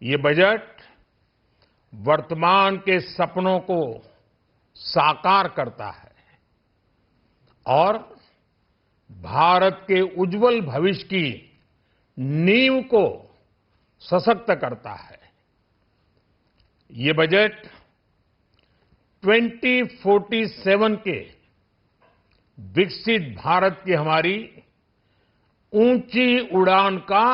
ये बजट वर्तमान के सपनों को साकार करता है और भारत के उज्जवल भविष्य की नींव को सशक्त करता है। ये बजट 2047 के विकसित भारत की हमारी ऊंची उड़ान का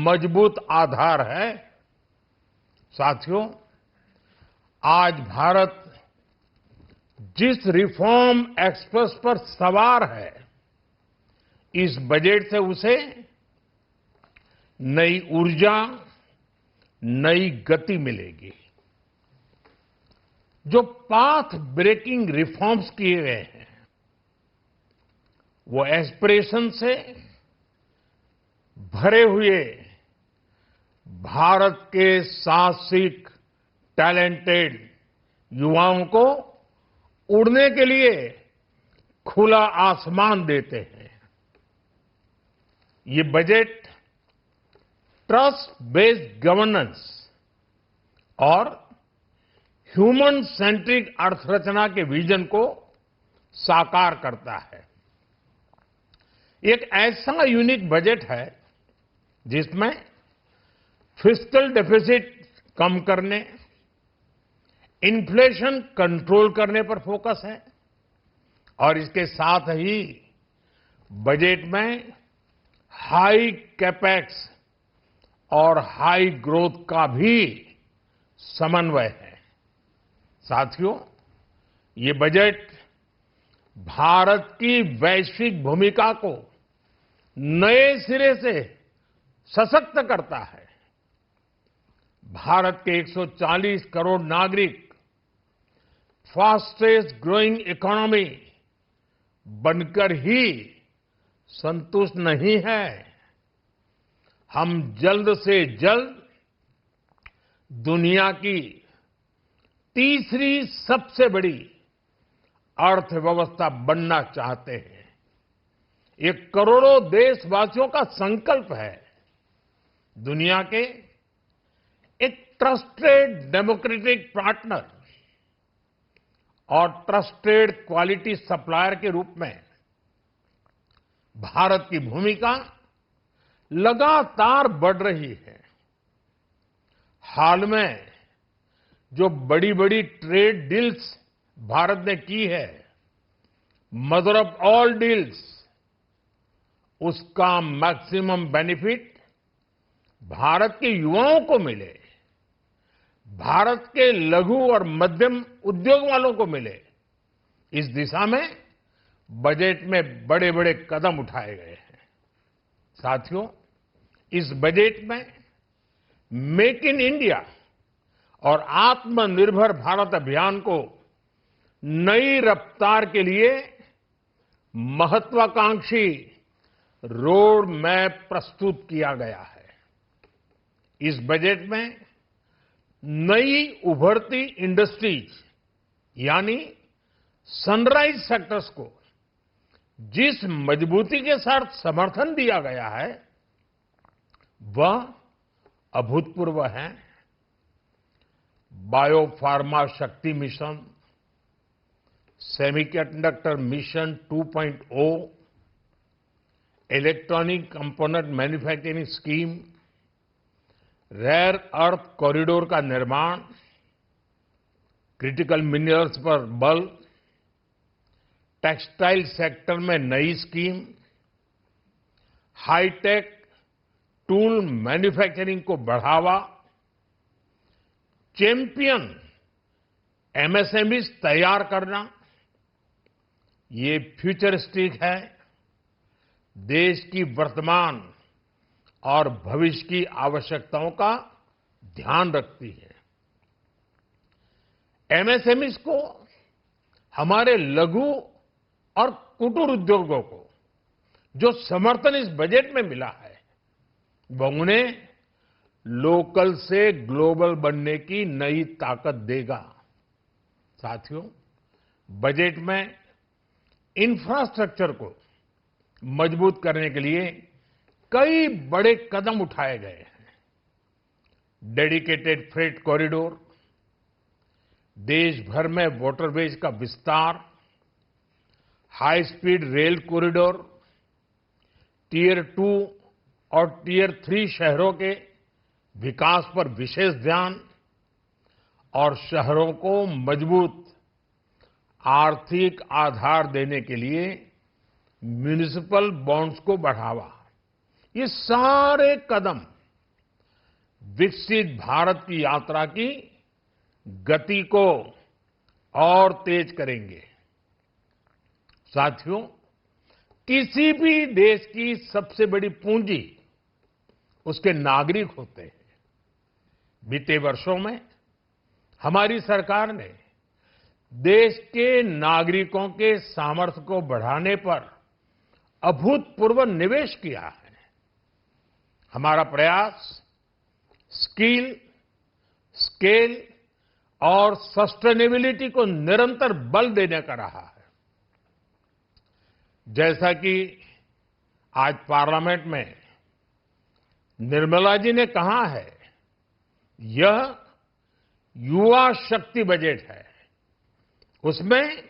मजबूत आधार है। साथियों, आज भारत जिस रिफॉर्म एक्सप्रेस पर सवार है, इस बजट से उसे नई ऊर्जा, नई गति मिलेगी। जो पाथ ब्रेकिंग रिफॉर्म्स किए गए हैं, वो एस्पिरेशन से भरे हुए भारत के साहसिक, टैलेंटेड युवाओं को उड़ने के लिए खुला आसमान देते हैं। ये बजट ट्रस्ट बेस्ड गवर्नेंस और ह्यूमन सेंट्रिक अर्थरचना के विजन को साकार करता है। एक ऐसा यूनिक बजट है जिसमें फिस्कल डेफिसिट कम करने, इन्फ्लेशन कंट्रोल करने पर फोकस है और इसके साथ ही बजट में हाई कैपेक्स और हाई ग्रोथ का भी समन्वय है। साथियों, ये बजट भारत की वैश्विक भूमिका को नए सिरे से सशक्त करता है। भारत के 140 करोड़ नागरिक फास्टेस्ट ग्रोइंग इकोनॉमी बनकर ही संतुष्ट नहीं है। हम जल्द से जल्द दुनिया की तीसरी सबसे बड़ी अर्थव्यवस्था बनना चाहते हैं। ये करोड़ों देशवासियों का संकल्प है। दुनिया के एक ट्रस्टेड डेमोक्रेटिक पार्टनर और ट्रस्टेड क्वालिटी सप्लायर के रूप में भारत की भूमिका लगातार बढ़ रही है। हाल में जो बड़ी बड़ी ट्रेड डील्स भारत ने की है, मदर ऑफ ऑल डील्स, उसका मैक्सिमम बेनिफिट भारत के युवाओं को मिले, भारत के लघु और मध्यम उद्योग वालों को मिले। इस दिशा में बजट में बड़े बड़े कदम उठाए गए हैं। साथियों, इस बजट में मेक इन इंडिया और आत्मनिर्भर भारत अभियान को नई रफ्तार के लिए महत्वाकांक्षी रोड मैप प्रस्तुत किया गया है। इस बजट में नई उभरती इंडस्ट्रीज यानी सनराइज सेक्टर्स को जिस मजबूती के साथ समर्थन दिया गया है, वह अभूतपूर्व है। Biopharma Shakti mission, semiconductor mission 2.0, electronic component manufacturing scheme, rare earth corridor का निर्माण, क्रिटिकल मिनरल्स पर बल, टेक्सटाइल सेक्टर में नई स्कीम, हाईटेक टूल मैन्युफैक्चरिंग को बढ़ावा, चैंपियन एमएसएमईज तैयार करना, ये फ्यूचरिस्टिक है, देश की वर्तमान और भविष्य की आवश्यकताओं का ध्यान रखती है। एमएसएमईज को, हमारे लघु और कुटीर उद्योगों को जो समर्थन इस बजट में मिला है, वह उन्हें लोकल से ग्लोबल बनने की नई ताकत देगा। साथियों, बजट में इंफ्रास्ट्रक्चर को मजबूत करने के लिए कई बड़े कदम उठाए गए हैं। डेडिकेटेड फ्रेट कॉरिडोर, देश भर में वाटरवेज का विस्तार, high speed rail corridor, tier 2 और टियर 3 शहरों के विकास पर विशेष ध्यान और शहरों को मजबूत आर्थिक आधार देने के लिए म्युनिसिपल बॉन्ड्स को बढ़ावा, ये सारे कदम विकसित भारत की यात्रा की गति को और तेज करेंगे। साथियों, किसी भी देश की सबसे बड़ी पूंजी उसके नागरिक होते हैं। बीते वर्षों में हमारी सरकार ने देश के नागरिकों के सामर्थ्य को बढ़ाने पर अभूतपूर्व निवेश किया है। हमारा प्रयास स्किल, स्केल और सस्टेनेबिलिटी को निरंतर बल देने का रहा है। जैसा कि आज पार्लियामेंट में निर्मला जी ने कहा है, यह युवा शक्ति बजट है। उसमें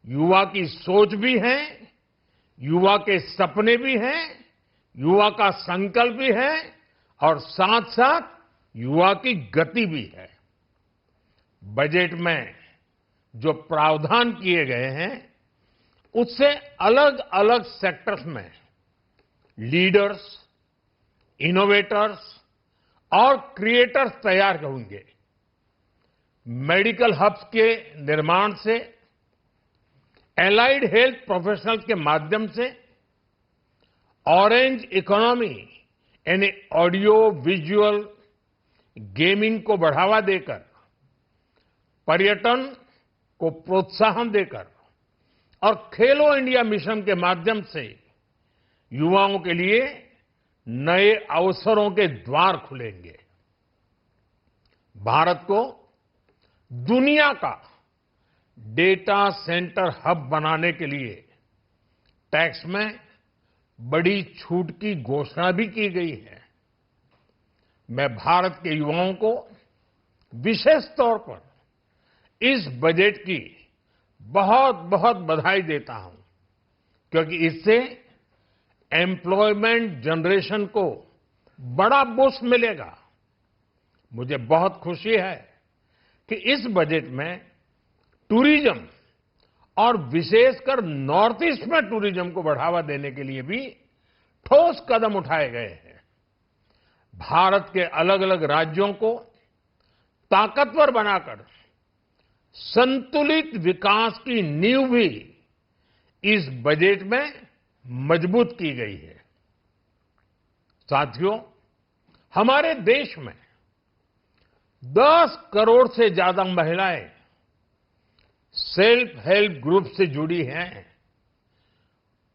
युवा की सोच भी है, युवा के सपने भी हैं, युवा का संकल्प भी है और साथ साथ युवा की गति भी है। बजट में जो प्रावधान किए गए हैं, उससे अलग अलग सेक्टर्स में लीडर्स, इनोवेटर्स और क्रिएटर्स तैयार होंगे। मेडिकल हब्स के निर्माण से, एलाइड हेल्थ प्रोफेशनल्स के माध्यम से, ऑरेंज इकोनॉमी यानी ऑडियो विजुअल गेमिंग को बढ़ावा देकर, पर्यटन को प्रोत्साहन देकर और खेलो इंडिया मिशन के माध्यम से युवाओं के लिए नए अवसरों के द्वार खुलेंगे। भारत को दुनिया का डेटा सेंटर हब बनाने के लिए टैक्स में बड़ी छूट की घोषणा भी की गई है। मैं भारत के युवाओं को विशेष तौर पर इस बजट की बहुत बहुत बधाई देता हूं, क्योंकि इससे एम्प्लॉयमेंट जनरेशन को बड़ा बूस्ट मिलेगा। मुझे बहुत खुशी है कि इस बजट में टूरिज्म और विशेषकर नॉर्थ ईस्ट में टूरिज्म को बढ़ावा देने के लिए भी ठोस कदम उठाए गए हैं। भारत के अलग अलग राज्यों को ताकतवर बनाकर संतुलित विकास की नींव भी इस बजट में मजबूत की गई है। साथियों, हमारे देश में 10 करोड़ से ज्यादा महिलाएं सेल्फ हेल्प ग्रुप से जुड़ी हैं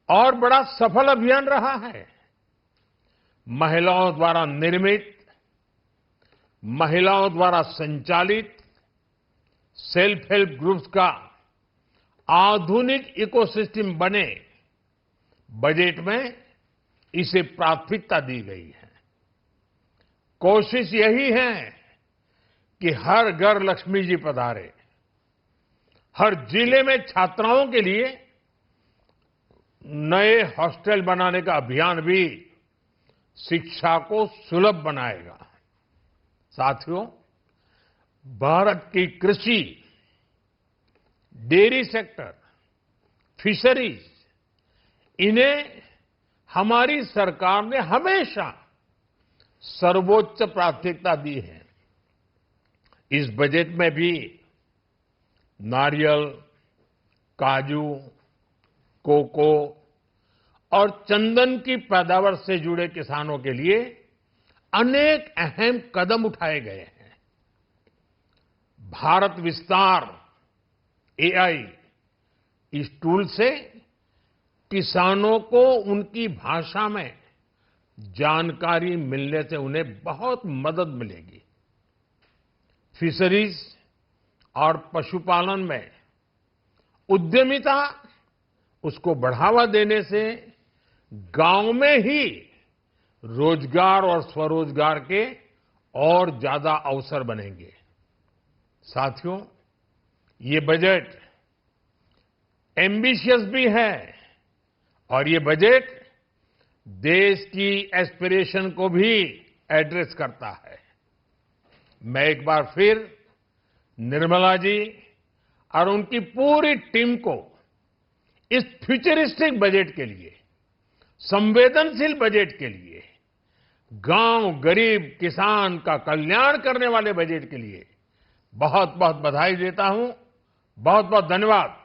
और बड़ा सफल अभियान रहा है। महिलाओं द्वारा निर्मित, महिलाओं द्वारा संचालित सेल्फ हेल्प ग्रुप्स का आधुनिक इकोसिस्टम बने, बजट में इसे प्राथमिकता दी गई है। कोशिश यही है कि हर घर लक्ष्मी जी पधारे। हर जिले में छात्राओं के लिए नए हॉस्टल बनाने का अभियान भी शिक्षा को सुलभ बनाएगा। साथियों, भारत की कृषि, डेयरी सेक्टर, फिशरीज, इन्हें हमारी सरकार ने हमेशा सर्वोच्च प्राथमिकता दी है। इस बजट में भी नारियल, काजू, कोको और चंदन की पैदावार से जुड़े किसानों के लिए अनेक अहम कदम उठाए गए हैं। भारत विस्तार एआई, इस टूल से किसानों को उनकी भाषा में जानकारी मिलने से उन्हें बहुत मदद मिलेगी। फिशरीज और पशुपालन में उद्यमिता, उसको बढ़ावा देने से गांव में ही रोजगार और स्वरोजगार के और ज्यादा अवसर बनेंगे। साथियों, ये बजट एम्बिशियस भी है और ये बजट देश की एस्पिरेशन को भी एड्रेस करता है। मैं एक बार फिर निर्मला जी और उनकी पूरी टीम को इस फ्यूचरिस्टिक बजट के लिए, संवेदनशील बजट के लिए, गांव, गरीब, किसान का कल्याण करने वाले बजट के लिए बहुत बहुत बधाई देता हूं। बहुत बहुत धन्यवाद।